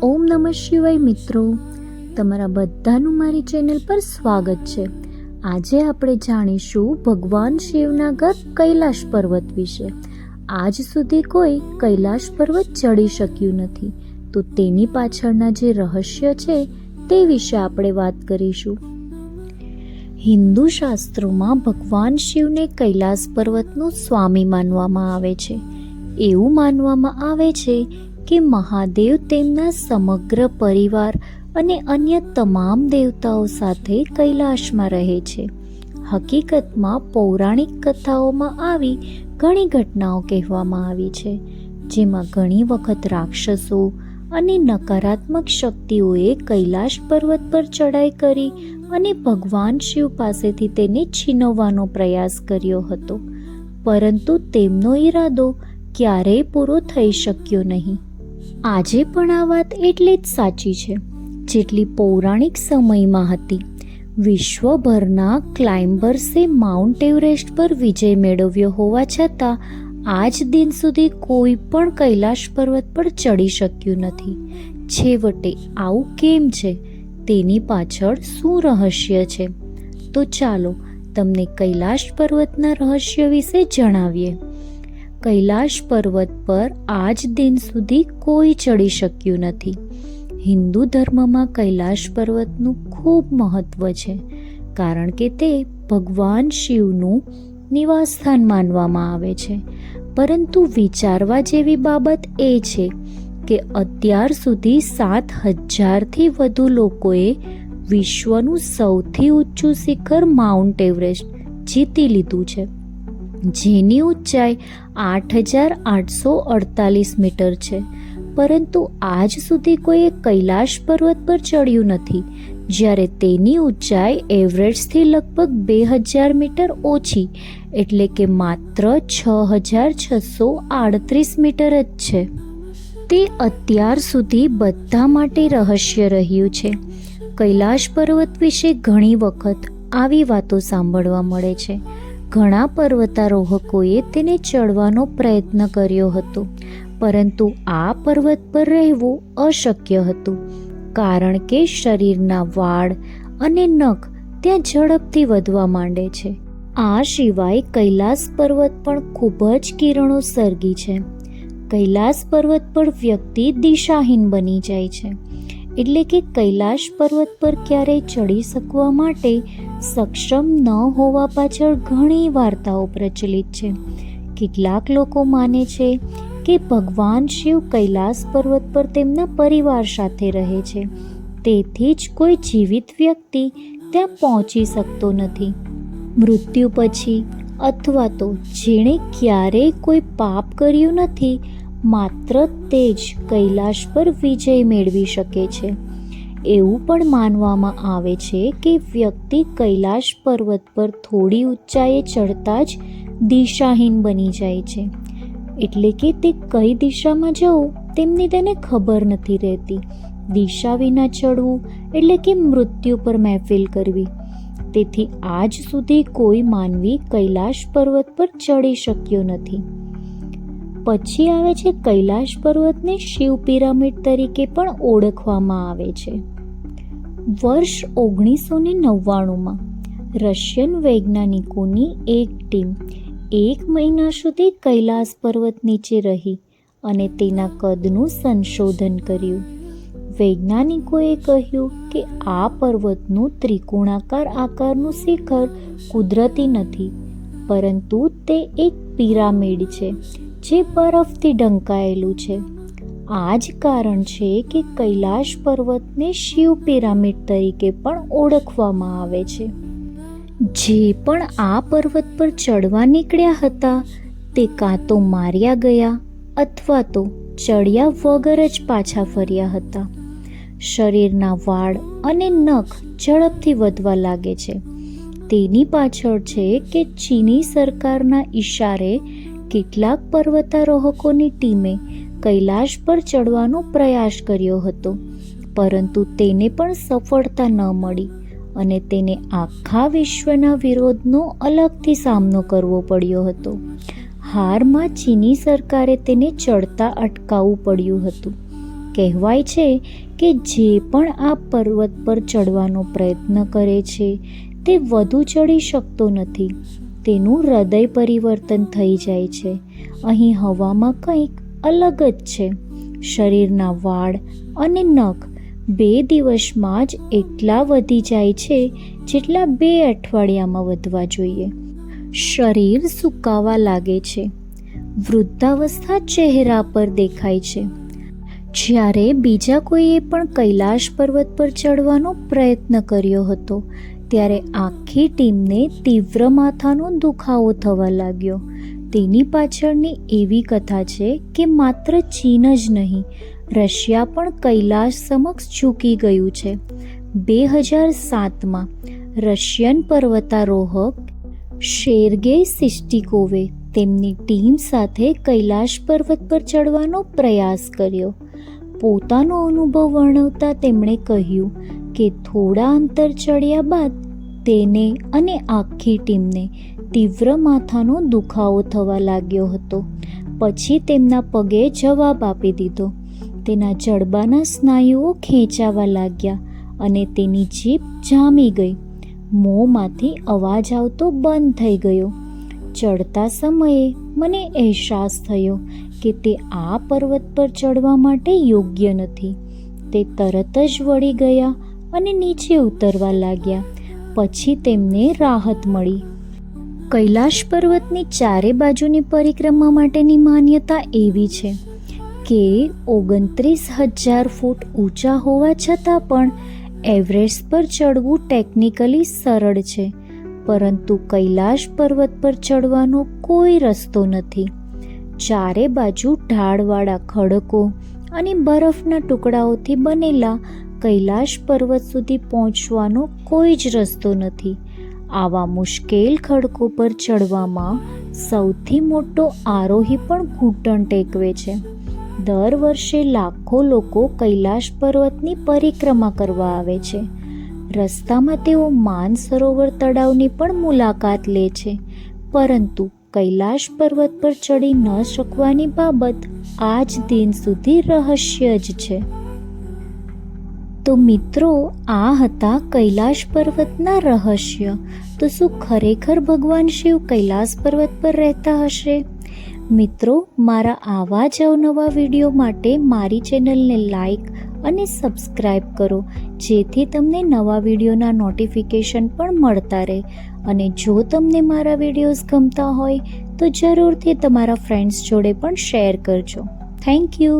ઓમ નમઃ શિવાય મિત્રો, તમારા બધાનું મારી ચેનલ પર સ્વાગત છે. આજે આપણે જાણીશું ભગવાન શિવના ઘર કૈલાશ પર્વત વિશે. આજ સુધી કોઈ કૈલાશ પર્વત ચડી શક્યું નથી, તો તેની પાછળના જે રહસ્ય છે તે વિશે આપણે વાત કરીશું. હિન્દુ શાસ્ત્રોમાં ભગવાન શિવને કૈલાસ પર્વતનું સ્વામી માનવામાં આવે છે. એવું માનવામાં આવે છે કે મહાદેવ તેમના સમગ્ર પરિવાર અને અન્ય તમામ દેવતાઓ સાથે કૈલાશમાં રહે છે. હકીકતમાં પૌરાણિક કથાઓમાં આવી ઘણી ઘટનાઓ કહેવામાં આવી છે, જેમાં ઘણી વખત રાક્ષસો અને નકારાત્મક શક્તિઓએ કૈલાશ પર્વત પર ચડાઈ કરી અને ભગવાન શિવ પાસેથી તેને છીનવવાનો પ્રયાસ કર્યો હતો, પરંતુ તેમનો ઈરાદો ક્યારેય પૂરો થઈ શક્યો નહીં. આજે પણ આ વાત એટલી જ સાચી છે જેટલી પૌરાણિક સમયમાં હતી. વિશ્વભરના ક્લાઇમ્બર્સે માઉન્ટ એવરેસ્ટ પર વિજય મેળવ્યો હોવા છતાં આજ દિન સુધી કોઈ પણ કૈલાશ પર્વત પર ચડી શક્યું નથી. છેવટે આવું કેમ છે, તેની પાછળ શું રહસ્ય છે? તો ચાલો તમને કૈલાશ પર્વતના રહસ્ય વિશે જણાવીએ. કૈલાશ પર્વત પર આજ દિન સુધી કોઈ ચડી શક્યું નથી. હિન્દુ ધર્મમાં કૈલાશ પર્વતનું ખૂબ મહત્વ છે, કારણ કે તે ભગવાન શિવનું નિવાસસ્થાન માનવામાં આવે છે. પરંતુ વિચારવા જેવી બાબત એ છે કે અત્યાર સુધી 7,000થી વધુ લોકોએ વિશ્વનું સૌથી ઊંચું શિખર માઉન્ટ એવરેસ્ટ જીતી લીધું છે, જેની ઊંચાઈ 8,848 મીટર છે. પરંતુ આજ સુધી કોઈએ કૈલાશ પર્વત પર ચડ્યું નથી, જ્યારે તેની ઊંચાઈ એવરેસ્ટથી લગભગ 2,000 મીટર ઓછી, એટલે કે માત્ર 6,638 મીટર જ છે. તે અત્યાર સુધી બધા માટે રહસ્ય રહ્યું છે. કૈલાશ પર્વત વિશે ઘણી વખત આવી વાતો સાંભળવા મળે છે. ઘણા પર્વતારોહકોએ તેને ચડવાનો પ્રયત્ન કર્યો હતો, પરંતુ આ પર્વત પર રહેવું અશક્ય હતું, કારણ કે શરીરના વાળ અને નખ ત્યાં ઝડપથી વધવા માંડે છે. આ સિવાય કૈલાસ પર્વત પણ ખૂબ જ કિરણોત્સર્ગી છે. કૈલાસ પર્વત પર વ્યક્તિ દિશાહીન બની જાય છે. એટલે કે કૈલાશ પર્વત પર ક્યારેય ચડી શકવા માટે સક્ષમ ન હોવા પાછળ ઘણી વાર્તાઓ પ્રચલિત છે. કેટલાક લોકો માને છે કે ભગવાન શિવ કૈલાસ પર્વત પર તેમના પરિવાર સાથે રહે છે, તેથી જ કોઈ જીવિત વ્યક્તિ ત્યાં પહોંચી શકતો નથી. મૃત્યુ પછી અથવા તો જેણે ક્યારેય કોઈ પાપ કર્યું નથી, માત્ર તે જ કૈલાશ પર વિજય મેળવી શકે છે. એવું પણ માનવામાં આવે છે કે વ્યક્તિ કૈલાશ પર્વત પર થોડી ઊંચાઈએ ચડતા જ દિશાહીન બની જાય છે, એટલે કે તે કઈ દિશામાં જવું તેમની તેને ખબર નથી રહેતી. દિશા વિના ચડવું એટલે કે મૃત્યુ પર મહેફિલ કરવી. તેથી આજ સુધી કોઈ માનવી કૈલાશ પર્વત પર ચડી શક્યો નથી. પછી આવે છે કૈલાશ પર્વતને શિવ પિરામિડ તરીકે પણ ઓળખવામાં આવે છે. વર્ષ 1999માં રશિયન વૈજ્ઞાનિકોની એક ટીમ 1 મહિના સુધી કૈલાસ પર્વત નીચે રહી અને તેના કદનું સંશોધન કર્યું. વૈજ્ઞાનિકોએ કહ્યું કે આ પર્વતનું ત્રિકોણાકાર આકારનું શિખર કુદરતી નથી, પરંતુ તે એક પિરામિડ છે જે બરફથી ઢંકાયેલું છે. આ જ કારણ છે કે કૈલાશ પર્વતને શિવ પિરામિડ તરીકે પણ ઓળખવામાં આવે છે. જે પણ આ પર્વત પર ચડવા નીકળ્યા હતા, તે કાં તો માર્યા ગયા અથવા તો ચડ્યા વગર જ પાછા ફર્યા હતા. શરીરના વાળ અને નખ ઝડપથી વધવા લાગે છે. તેની પાછળ છે કે ચીની સરકારના ઈશારે કેટલાક પર્વતારોહકોની ટીમે કૈલાશ પર ચડવાનો પ્રયાસ કર્યો હતો, પરંતુ તેને પણ સફળતા ન મળી અને તેને આખા વિશ્વના વિરોધનો અલગથી સામનો કરવો પડ્યો હતો. હારમાં ચીની સરકારે તેને ચડતા અટકાવવું પડ્યું હતું, કહેવાય છે કે જે પણ આ પર્વત પર ચડવાનો પ્રયત્ન કરે છે તે વધુ ચડી શકતો નથી. તેનું હૃદય પરિવર્તન થઈ જાય છે. અહીં હવામાં કંઈક અલગ જ છે. શરીરના વાળ અને નખ 2 દિવસમાં જ એટલા વધી જાય છે જેટલા 2 અઠવાડિયામાં વધવા જોઈએ. શરીર સુકાવા લાગે છે. વૃદ્ધાવસ્થા ચહેરા પર દેખાય છે. જ્યારે બીજા કોઈએ પણ કૈલાશ પર્વત પર ચડવાનો પ્રયત્ન કર્યો હતો ત્યારે આખી ટીમને તીવ્ર માથાનો દુખાવો થવા લાગ્યો. તેની પાછળની એવી કથા છે કે માત્ર ચીન જ નહીં, રશિયા પણ કૈલાશ સમક્ષ ઝૂકી ગયું છે. 2007માં રશિયન પર્વતારોહક સેર્ગેઈ સિસ્ટિકોવે તેમની ટીમ સાથે કૈલાશ પર્વત પર ચડવાનો પ્રયાસ કર્યો. પોતાનો અનુભવ વર્ણવતા તેમણે કહ્યું કે થોડા અંતર ચડ્યા બાદ તેને અને આખી ટીમને તીવ્ર માથાનો દુખાવો થવા લાગ્યો હતો. પછી તેમના પગે જવાબ આપી દીધો. તેના જડબાના સ્નાયુઓ ખેંચાવા લાગ્યા અને તેની જીભ જામી ગઈ. મોંમાંથી અવાજ આવતો બંધ થઈ ગયો. ચડતા સમયે મને અહેસાસ થયો કે તે આ પર્વત પર ચડવા માટે યોગ્ય નથી. તે તરત જ વળી ગયા અને નીચે ઉતરવા લાગ્યા. પછી તેમને રાહત મળી. કૈલાશ પર્વતની ચારે બાજુની પરિક્રમા માટેની માન્યતા એવી છે કે 29,000 ફૂટ ઊંચા હોવા છતાં પણ એવરેસ્ટ પર ચડવું ટેકનિકલી સરળ છે, પરંતુ કૈલાશ પર્વત પર ચડવાનો કોઈ રસ્તો નથી. ચારે બાજુ ઢાળવાળા ખડકો અને બરફના ટુકડાઓથી બનેલા કૈલાશ પર્વત સુધી પહોંચવાનો કોઈ જ રસ્તો નથી. આવા મુશ્કેલ ખડકો પર ચડવામાં સૌથી મોટો આરોહી પણ ઘૂંટણ ટેકવે છે. દર વર્ષે લાખો લોકો કૈલાશ પર્વતની પરિક્રમા કરવા આવે છે. રસ્તામાં તેઓ માનસરોવર તળાવની પણ મુલાકાત લે છે, પરંતુ કૈલાશ પર્વત પર ચડી ન શકવાની બાબત આજ દિન સુધી રહસ્ય જ છે. તો મિત્રો, આ હતા કૈલાશ પર્વતના રહસ્ય. તો શું ખરેખર ભગવાન શિવ કૈલાશ પર્વત પર રહેતા હશે? મિત્રો, મારા આવા જ અવનવા વિડીયો માટે મારી ચેનલને લાઈક અને સબસ્ક્રાઈબ કરો, જેથી તમને નવા વિડીયોના નોટિફિકેશન પણ મળતા રહે. અને જો તમને મારા વિડીયોઝ ગમતા હોય તો જરૂરથી તમારા ફ્રેન્ડ્સ જોડે પણ શેર કરજો. Thank you.